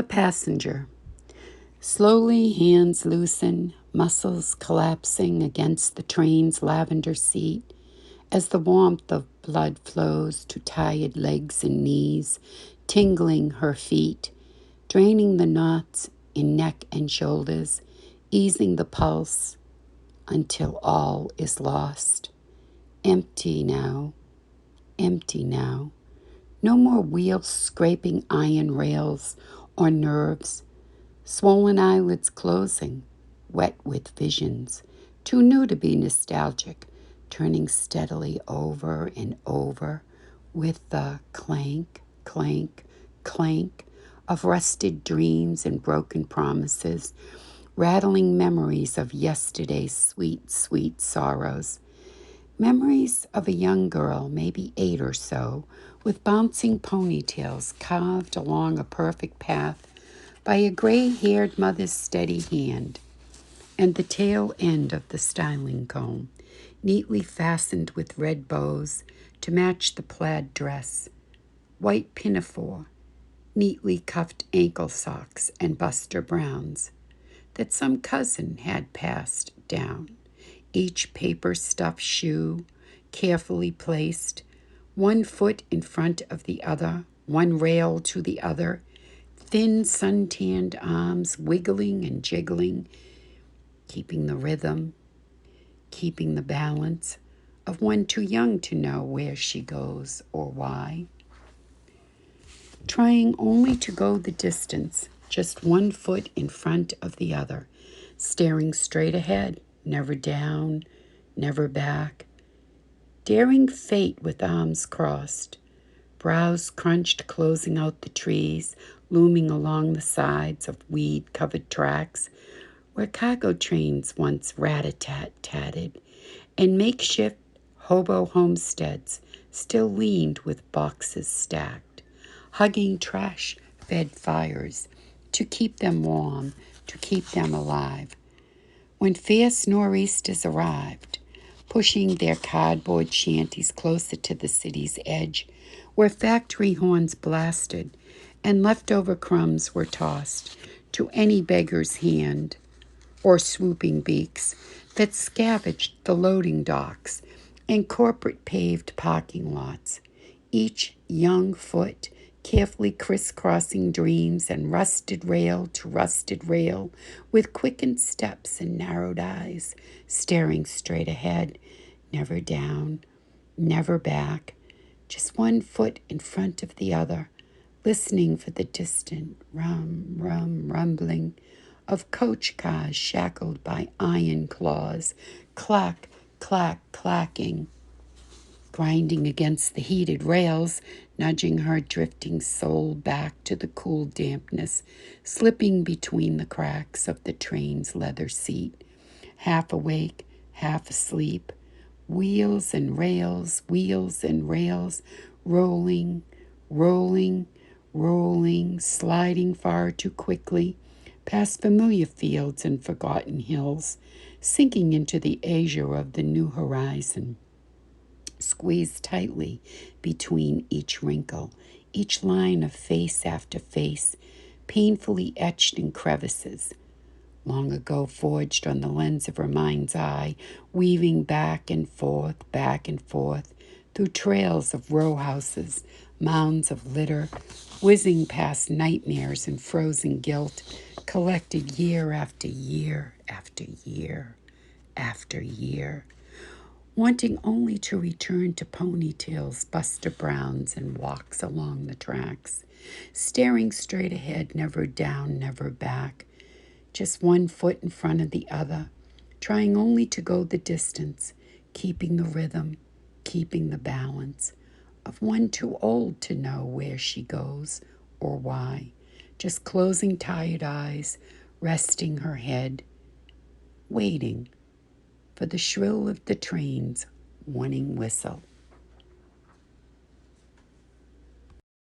the passenger. Slowly, hands loosen, muscles collapsing against the train's lavender seat as the warmth of blood flows to tired legs and knees, tingling her feet, draining the knots in neck and shoulders, easing the pulse until all is lost. Empty now, empty now. No more wheels scraping iron rails or nerves. Swollen eyelids closing, wet with visions, too new to be nostalgic, turning steadily over and over with the clank, clank, clank of rusted dreams and broken promises, rattling memories of yesterday's sweet, sweet sorrows. Memories of a young girl, maybe 8 or so, with bouncing ponytails carved along a perfect path by a gray-haired mother's steady hand, and the tail end of the styling comb, neatly fastened with red bows to match the plaid dress, white pinafore, neatly cuffed ankle socks and Buster Browns that some cousin had passed down, each paper-stuffed shoe carefully placed, one foot in front of the other, one rail to the other, thin sun-tanned arms wiggling and jiggling, keeping the rhythm, keeping the balance of one too young to know where she goes or why. Trying only to go the distance, just one foot in front of the other, staring straight ahead, never down, never back, daring fate with arms crossed, brows crunched, closing out the trees, looming along the sides of weed-covered tracks where cargo trains once rat-a-tat-tatted, and makeshift hobo homesteads still leaned with boxes stacked, hugging trash-fed fires to keep them warm, to keep them alive. When fierce nor'easters arrived, pushing their cardboard shanties closer to the city's edge, where factory horns blasted and leftover crumbs were tossed to any beggar's hand, or swooping beaks that scavenged the loading docks and corporate paved parking lots, each young foot carefully crisscrossing dreams and rusted rail to rusted rail with quickened steps and narrowed eyes, staring straight ahead, never down, never back, just one foot in front of the other, listening for the distant rumbling of coach cars shackled by iron claws, clack, clack, clacking, grinding against the heated rails, nudging her drifting soul back to the cool dampness, slipping between the cracks of the train's leather seat, half awake, half asleep, wheels and rails, rolling, rolling, rolling, sliding far too quickly, past familiar fields and forgotten hills, sinking into the azure of the new horizon, squeezed tightly between each wrinkle, each line of face after face, painfully etched in crevices, long ago forged on the lens of her mind's eye, weaving back and forth, through trails of row houses, mounds of litter, whizzing past nightmares and frozen guilt, collected year after year after year after year, wanting only to return to ponytails, Buster Browns, and walks along the tracks, staring straight ahead, never down, never back, just one foot in front of the other, trying only to go the distance, keeping the rhythm, keeping the balance of one too old to know where she goes or why, just closing tired eyes, resting her head, waiting for the shrill of the train's warning whistle.